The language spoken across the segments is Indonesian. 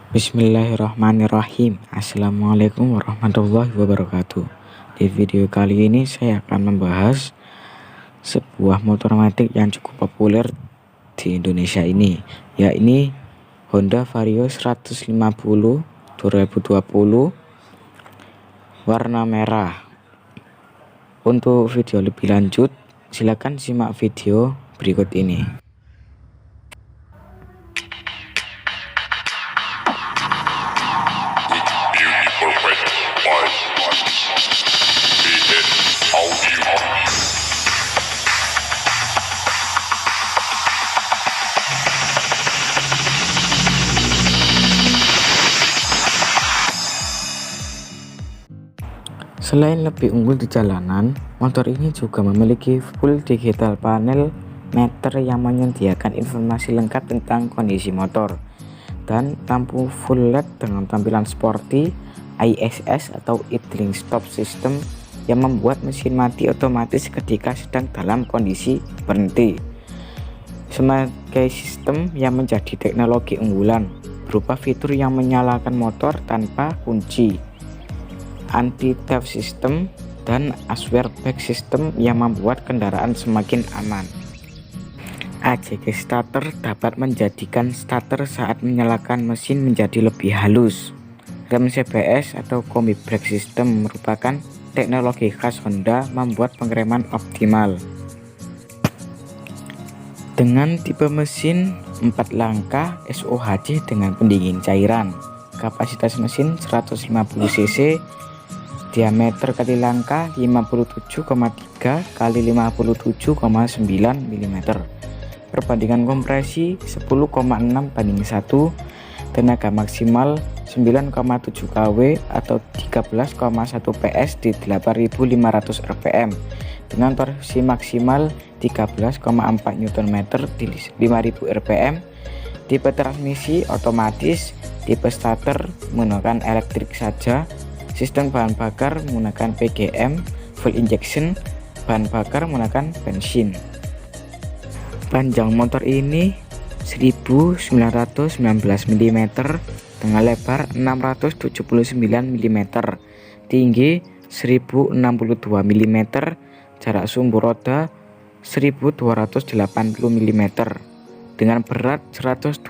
Bismillahirrahmanirrahim. Assalamualaikum warahmatullahi wabarakatuh. Di video kali ini saya akan membahas sebuah motor matic yang cukup populer di Indonesia ini, yakni Honda Vario 150 2020 warna merah. Untuk video lebih lanjut, silakan simak video berikut ini. Selain lebih unggul di jalanan, motor ini juga memiliki full digital panel meter yang menyediakan informasi lengkap tentang kondisi motor, dan lampu full LED dengan tampilan sporty ISS atau idling stop system yang membuat mesin mati otomatis ketika sedang dalam kondisi berhenti. Sebagai sistem yang menjadi teknologi unggulan berupa fitur yang menyalakan motor tanpa kunci, anti-theft system, dan airbag system yang membuat kendaraan semakin aman. AJG starter dapat menjadikan starter saat menyalakan mesin menjadi lebih halus. Rem CBS atau combi brake system merupakan teknologi khas Honda membuat pengereman optimal. Dengan tipe mesin 4 langkah SOHC dengan pendingin cairan, kapasitas mesin 150 cc, diameter kali langkah 57,3 kali 57,9 mm, perbandingan kompresi 10,6:1, tenaga maksimal 9,7 kW atau 13,1 PS di 8.500 rpm dengan torsi maksimal 13,4 Nm di 5.000 rpm, tipe transmisi otomatis, tipe starter menggunakan elektrik saja, sistem bahan bakar menggunakan PGM full injection, bahan bakar menggunakan bensin. Panjang motor ini 1919 mm dengan lebar 679 mm, tinggi 1062 mm, jarak sumbu roda 1280 mm, dengan berat 112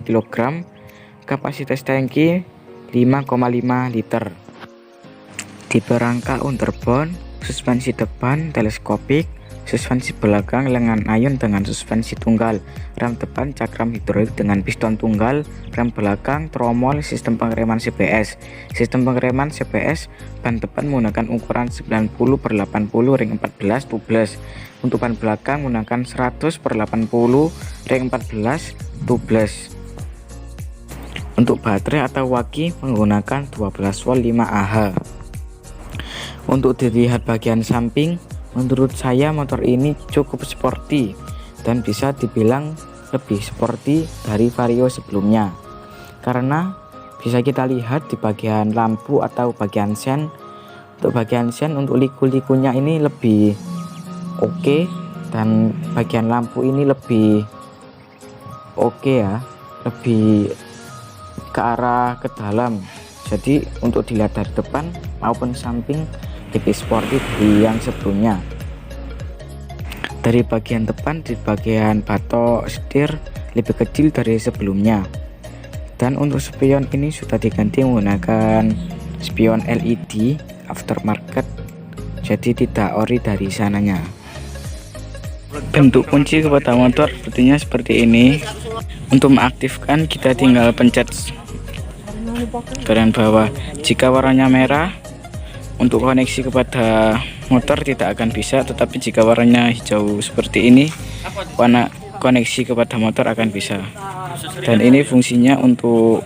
kg, kapasitas tangki 5,5 liter. Tipe rangka underbone, suspensi depan teleskopik, suspensi belakang lengan ayun dengan suspensi tunggal, rem depan cakram hidrolik dengan piston tunggal, rem belakang tromol, sistem pengereman CBS. Sistem pengereman CBS ban depan menggunakan ukuran 90/80 ring 14 tubeless. Untuk ban belakang menggunakan 100/80 ring 14 tubeless. Untuk baterai atau waki menggunakan 12 volt 5Ah. Untuk dilihat bagian samping, menurut saya motor ini cukup sporty dan bisa dibilang lebih sporty dari Vario sebelumnya, karena bisa kita lihat di bagian lampu atau bagian sen. Untuk bagian sen, untuk liku-likunya ini lebih oke, dan bagian lampu ini lebih oke ya, lebih ke arah ke dalam. Jadi untuk dilihat dari depan maupun samping lebih sporty dari yang sebelumnya. Dari bagian depan, di bagian batok setir lebih kecil dari sebelumnya, dan untuk spion ini sudah diganti menggunakan spion LED aftermarket, jadi tidak ori dari sananya. Bentuk kunci kepada motor sepertinya seperti ini. Untuk mengaktifkan kita tinggal pencet bagian bawah. Jika warnanya merah, untuk koneksi kepada motor tidak akan bisa, tetapi jika warnanya hijau seperti ini, warna koneksi kepada motor akan bisa. Dan ini fungsinya untuk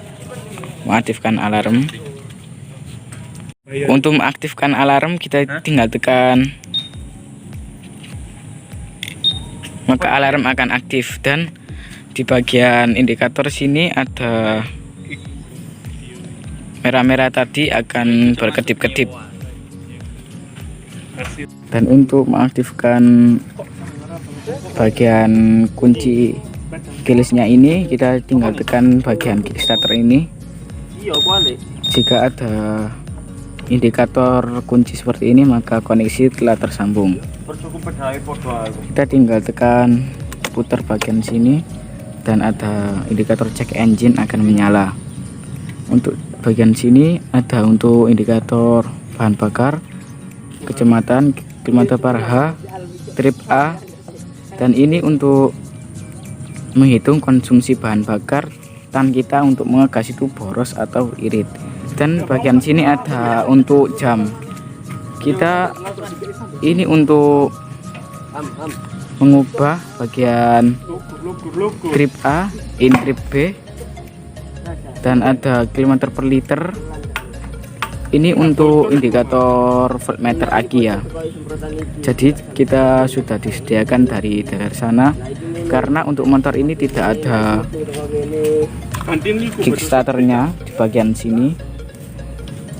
mengaktifkan alarm. Untuk mengaktifkan alarm kita tinggal tekan, maka alarm akan aktif, dan di bagian indikator sini ada merah-merah tadi akan berkedip-kedip. Dan untuk mengaktifkan bagian kunci keylessnya ini, kita tinggal tekan bagian kickstarter ini, Jika ada indikator kunci seperti ini, maka koneksi telah tersambung. Kita tinggal tekan putar bagian sini dan ada indikator cek engine akan menyala. Untuk bagian sini ada untuk indikator bahan bakar, kecepatan, kilometer per H, trip A, dan ini untuk menghitung konsumsi bahan bakar tan kita untuk mengegas itu boros atau irit. Dan bagian sini ada untuk jam. Kita ini untuk mengubah bagian trip A, in trip B, dan ada kilometer per liter. Ini untuk indikator voltmeter aki ya. Jadi kita sudah disediakan dari sana, karena untuk motor ini tidak ada kickstarternya di bagian sini.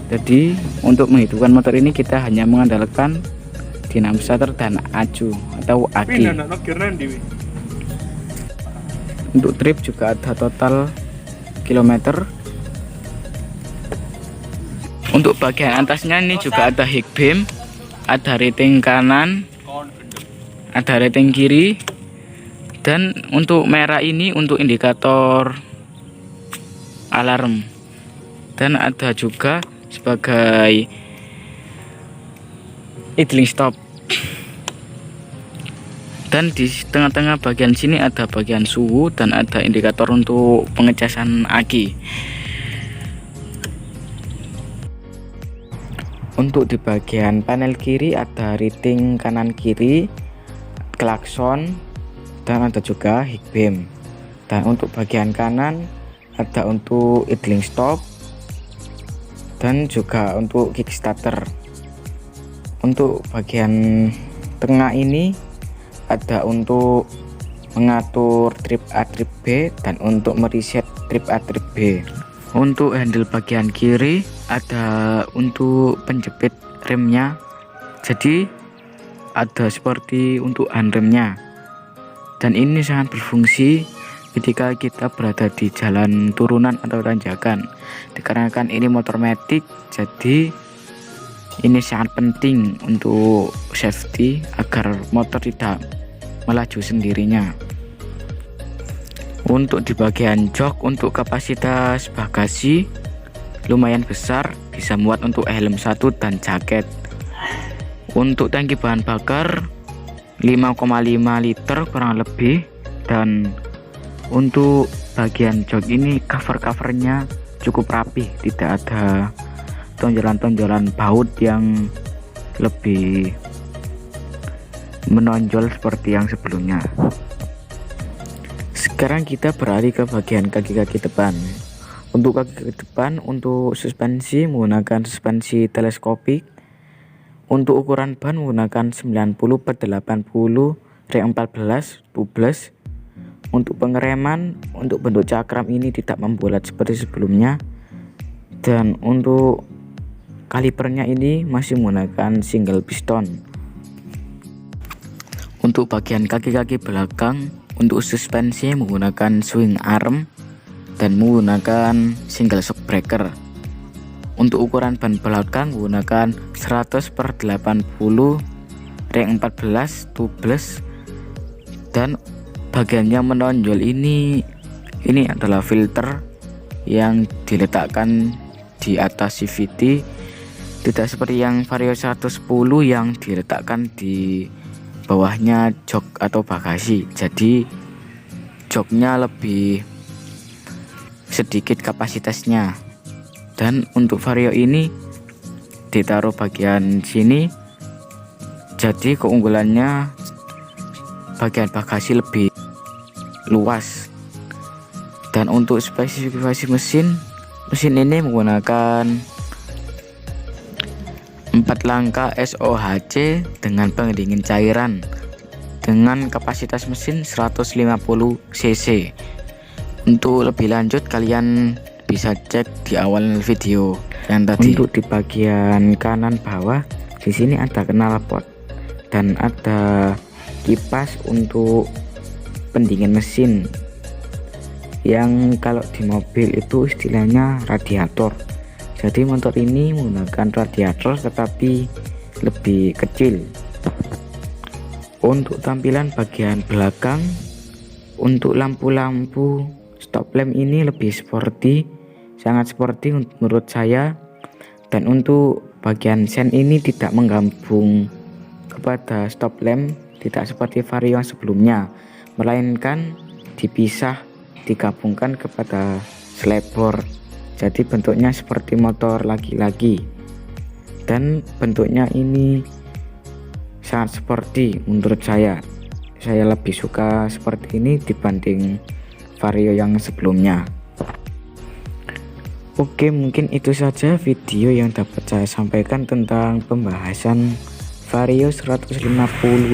Jadi untuk menghidupkan motor ini kita hanya mengandalkan dinamo starter dan acu atau aki. Untuk trip juga ada total kilometer. Untuk bagian atasnya ini juga ada high beam, ada rating kanan, ada rating kiri, dan untuk merah ini untuk indikator alarm, dan ada juga sebagai idling stop. Dan di tengah-tengah bagian sini ada bagian suhu dan ada indikator untuk pengecasan aki. Untuk di bagian panel kiri ada rating kanan kiri, klakson, dan ada juga high beam. Dan untuk bagian kanan ada untuk idling stop dan juga untuk kickstarter. Untuk bagian tengah ini ada untuk mengatur trip A trip B dan untuk mereset trip A trip B. Untuk handle bagian kiri ada untuk penjepit remnya, jadi ada seperti untuk handremnya, dan ini sangat berfungsi ketika kita berada di jalan turunan atau tanjakan. Dikarenakan ini motor matic, jadi ini sangat penting untuk safety agar motor tidak melaju sendirinya. Untuk di bagian jok, untuk kapasitas bagasi lumayan besar, bisa muat untuk helm 1 dan jaket. Untuk tangki bahan bakar 5,5 liter kurang lebih, dan untuk bagian jok ini covernya cukup rapi, tidak ada tonjolan-tonjolan baut yang lebih menonjol seperti yang sebelumnya. Sekarang kita beralih ke bagian kaki-kaki depan. Untuk kaki depan, untuk suspensi menggunakan suspensi teleskopik. Untuk ukuran ban menggunakan 90/80 ring 14 tubeless. Untuk pengereman, untuk bentuk cakram ini tidak membulat seperti sebelumnya. Dan untuk kalipernya ini masih menggunakan single piston. Untuk bagian kaki-kaki belakang, untuk suspensi menggunakan swing arm dan menggunakan single shock breaker. Untuk ukuran ban belakang menggunakan 100/80 ring 14 tubeless, dan bagian yang menonjol ini adalah filter yang diletakkan di atas CVT, tidak seperti yang Vario 110 yang diletakkan di bawahnya jok atau bagasi. Jadi joknya lebih sedikit kapasitasnya, dan untuk Vario ini ditaruh bagian sini, jadi keunggulannya bagian bagasi lebih luas. Dan untuk spesifikasi mesin ini menggunakan 4 langkah SOHC dengan pendingin cairan dengan kapasitas mesin 150 cc. Untuk lebih lanjut kalian bisa cek di awal video yang tadi. Untuk di bagian kanan bawah di sini ada knalpot dan ada kipas untuk pendingin mesin. yang kalau di mobil itu istilahnya radiator. Jadi motor ini menggunakan radiator tetapi lebih kecil. Untuk tampilan bagian belakang, untuk lampu-lampu stop lamp ini lebih sporty, sangat sporty menurut saya. Dan untuk bagian sen ini tidak menggabung kepada stop lamp, tidak seperti Vario yang sebelumnya, melainkan dipisah, digabungkan kepada slebor. Jadi bentuknya seperti motor laki-laki, dan bentuknya ini sangat sporty menurut saya. Saya lebih suka seperti ini dibanding Vario yang sebelumnya. Oke, mungkin itu saja video yang dapat saya sampaikan tentang pembahasan Vario 150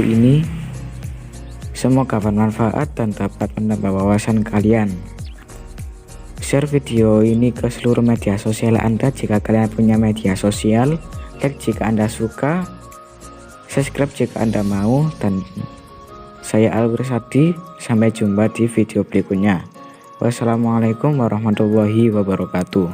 ini. Semoga bermanfaat dan dapat menambah wawasan kalian. Share video ini ke seluruh media sosial Anda jika kalian punya media sosial. Like jika Anda suka, subscribe jika Anda mau, dan saya Alwi Sadi. Sampai jumpa di video berikutnya. Wassalamualaikum warahmatullahi wabarakatuh.